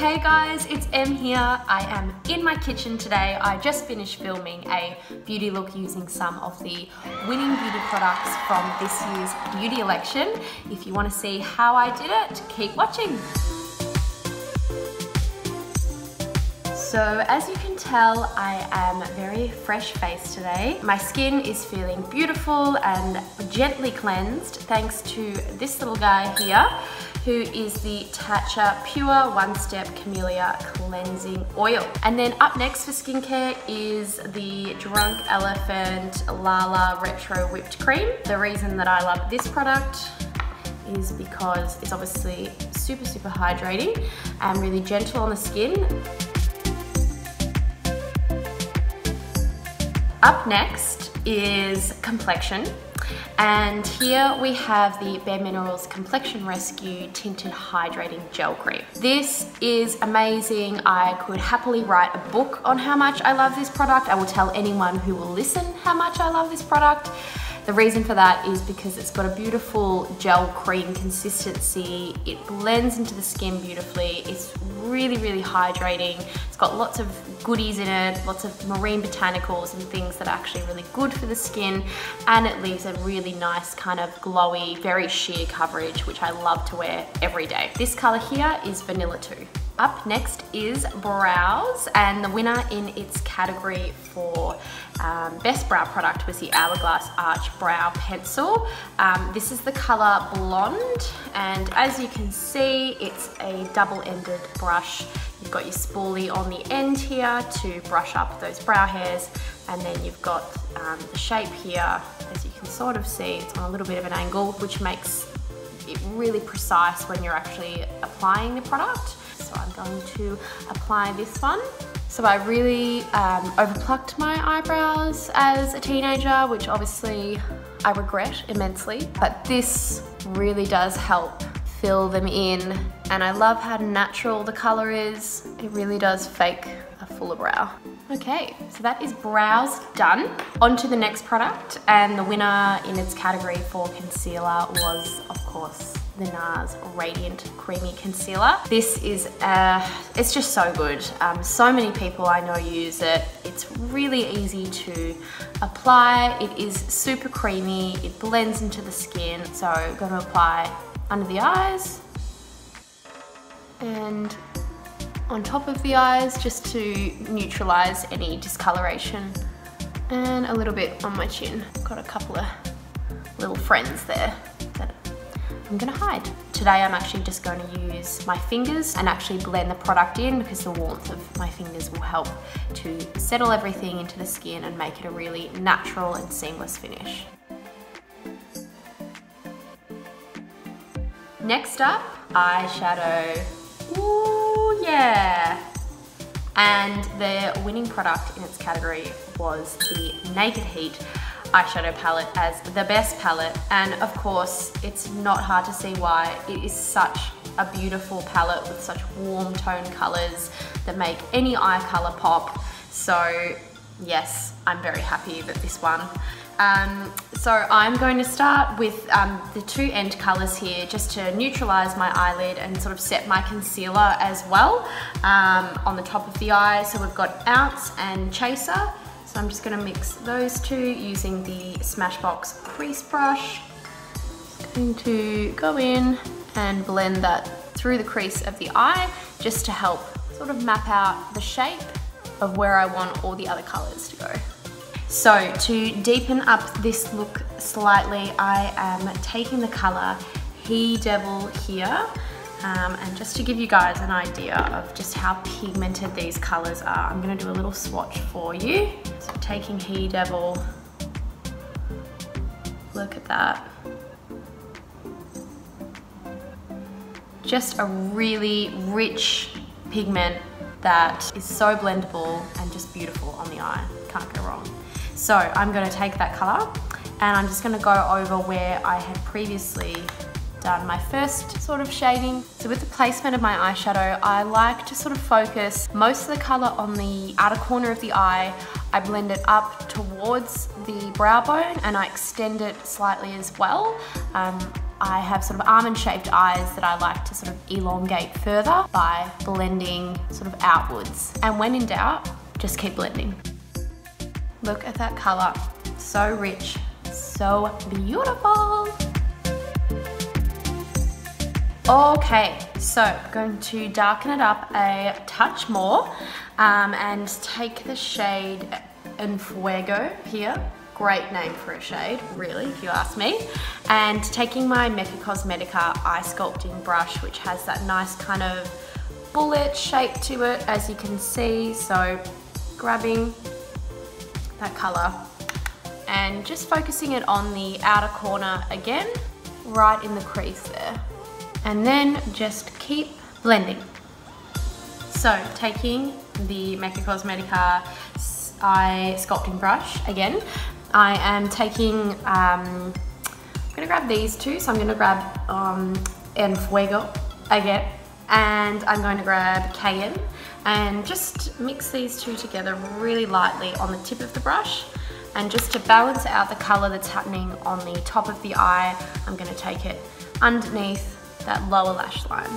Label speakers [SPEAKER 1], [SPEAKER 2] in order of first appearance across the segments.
[SPEAKER 1] Hey guys, it's Em here. I am in my kitchen today. I just finished filming a beauty look using some of the winning beauty products from this year's beauty election. If you want to see how I did it, keep watching. So as you can tell, I am very fresh-faced today. My skin is feeling beautiful and gently cleansed thanks to this little guy here, who is the Tatcha Pure One Step Camellia Cleansing Oil. And then up next for skincare is the Drunk Elephant Lala Retro Whipped Cream. The reason that I love this product is because it's obviously super hydrating and really gentle on the skin. Up next is complexion. And here we have the BareMinerals Complexion Rescue Tinted Hydrating Gel Cream. This is amazing. I could happily write a book on how much I love this product. I will tell anyone who will listen how much I love this product. The reason for that is because it's got a beautiful gel cream consistency. It blends into the skin beautifully. It's really hydrating. It's got lots of goodies in it, lots of marine botanicals and things that are actually really good for the skin, and it leaves a really nice kind of glowy, very sheer coverage, which I love to wear every day. This color here is Vanilla 2. Up next is brows, and the winner in its category for best brow product was the Hourglass Arch Brow Pencil. This is the color Blonde, and as you can see, it's a double-ended brush. You've got your spoolie on the end here to brush up those brow hairs, and then you've got the shape here. As you can sort of see, it's on a little bit of an angle, which makes it really precise when you're actually applying the product. So I'm going to apply this one. So I really overplucked my eyebrows as a teenager, which obviously I regret immensely, but this really does help fill them in, and I love how natural the color is. It really does fake a fuller brow. Okay, so that is brows done. On to the next product, and the winner in its category for concealer was, of course, the NARS Radiant Creamy Concealer. This is, it's just so good. So many people I know use it. It's really easy to apply. It is super creamy. It blends into the skin. So I'm going to apply under the eyes and on top of the eyes just to neutralize any discoloration, and a little bit on my chin. Got a couple of little friends there that I'm gonna hide. Today I'm actually just going to use my fingers and actually blend the product in, because the warmth of my fingers will help to settle everything into the skin and make it a really natural and seamless finish. Next up, eyeshadow. Ooh, yeah. And the winning product in its category was the Naked Heat eyeshadow palette as the best palette, and of course it's not hard to see why. It is such a beautiful palette with such warm tone colors that make any eye color pop. So yes, I'm very happy that this won. So I'm going to start with the two end colors here just to neutralize my eyelid and sort of set my concealer as well on the top of the eye. So we've got Ounce and Chaser. So I'm just going to mix those two using the Smashbox crease brush. Just going to go in and blend that through the crease of the eye just to help sort of map out the shape of where I want all the other colors to go. So to deepen up this look slightly, I am taking the color He Devil here. And just to give you guys an idea of just how pigmented these colors are, I'm going to do a little swatch for you. So taking He Devil, look at that. Just a really rich pigment that is so blendable and just beautiful on the eye. Can't go wrong. So I'm going to take that color and I'm just going to go over where I had previously done my first sort of shading. So with the placement of my eyeshadow, I like to sort of focus most of the color on the outer corner of the eye. I blend it up towards the brow bone and I extend it slightly as well. I have sort of almond shaped eyes that I like to sort of elongate further by blending sort of outwards. And when in doubt, just keep blending. Look at that color, so rich, so beautiful. Okay, so I'm going to darken it up a touch more and take the shade Fuego here. Great name for a shade, really, if you ask me. And taking my MECCA Cosmetica eye sculpting brush, which has that nice kind of bullet shape to it, as you can see. So grabbing that color and just focusing it on the outer corner again, right in the crease there. And then just keep blending. So taking the MECCA Cosmetica eye sculpting brush again, I am taking, I'm gonna grab these two. So I'm gonna grab Fuego again, and I'm going to grab Cayenne and just mix these two together really lightly on the tip of the brush. And just to balance out the color that's happening on the top of the eye, I'm gonna take it underneath that lower lash line.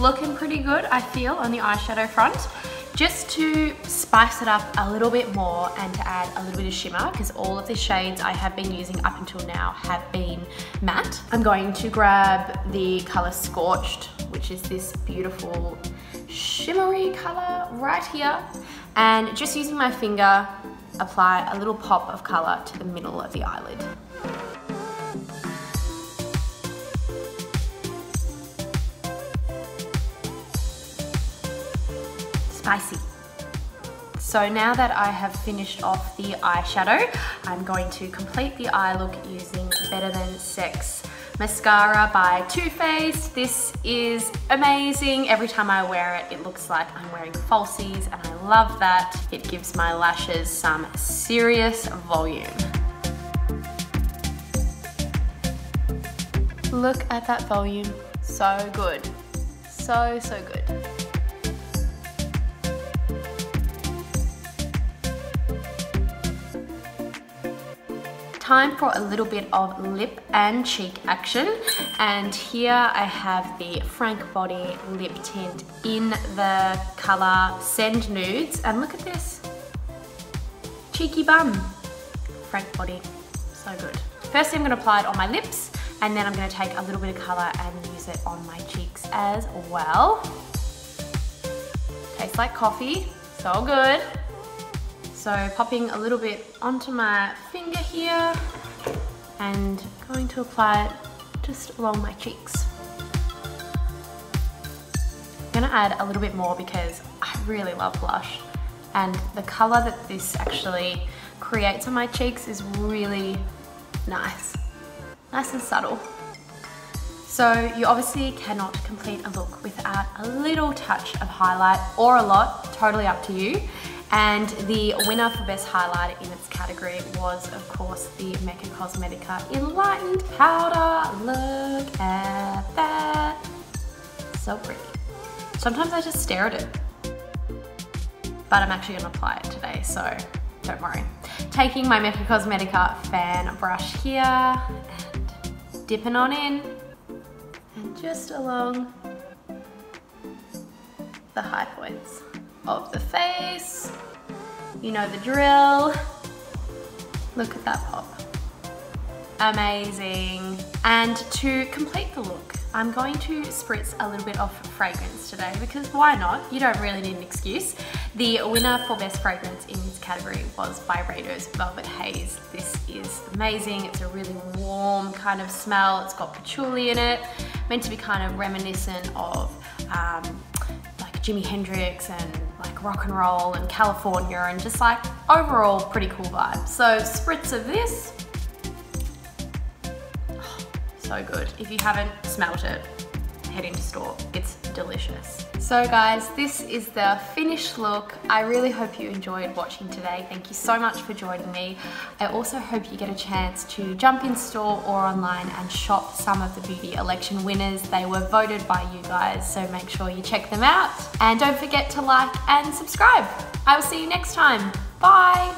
[SPEAKER 1] Looking pretty good, I feel, on the eyeshadow front. Just to spice it up a little bit more and to add a little bit of shimmer, because all of the shades I have been using up until now have been matte, I'm going to grab the color Scorched, which is this beautiful shimmery color right here, and just using my finger, apply a little pop of color to the middle of the eyelid. Spicy. So now that I have finished off the eyeshadow, I'm going to complete the eye look using Better Than Sex mascara by Too Faced. This is amazing. Every time I wear it, it looks like I'm wearing falsies, and I love that. It gives my lashes some serious volume. Look at that volume. So good. So, so good. Time for a little bit of lip and cheek action, and here I have the Frank Body lip tint in the colour Send Nudes, and look at this, cheeky bum. Frank Body, so good. Firstly, I'm going to apply it on my lips, and then I'm going to take a little bit of colour and use it on my cheeks as well. Tastes like coffee, so good. So popping a little bit onto my finger here and going to apply it just along my cheeks. I'm gonna add a little bit more because I really love blush, and the color that this actually creates on my cheeks is really nice. Nice and subtle. So you obviously cannot complete a look without a little touch of highlight, or a lot, totally up to you. And the winner for Best Highlighter in its category was, of course, the MECCA Cosmetica Enlightened Powder. Look at that. So pretty. Sometimes I just stare at it. But I'm actually going to apply it today, so don't worry. Taking my MECCA Cosmetica fan brush here and dipping on in. And just along the high points of the face. You know the drill. Look at that pop. Amazing. And to complete the look, I'm going to spritz a little bit of fragrance today, because why not? You don't really need an excuse. The winner for Best Fragrance in this category was BYREDO's Velvet Haze. This is amazing. It's a really warm kind of smell. It's got patchouli in it, meant to be kind of reminiscent of like Jimi Hendrix and like rock and roll and California, and just like overall pretty cool vibe. So spritz of this. Oh, so good. If you haven't smelt it, head into store. It's delicious. So guys, this is the finished look. I really hope you enjoyed watching today. Thank you so much for joining me. I also hope you get a chance to jump in store or online and shop some of the Beauty Election winners. They were voted by you guys, so make sure you check them out. And don't forget to like and subscribe. I will see you next time. Bye.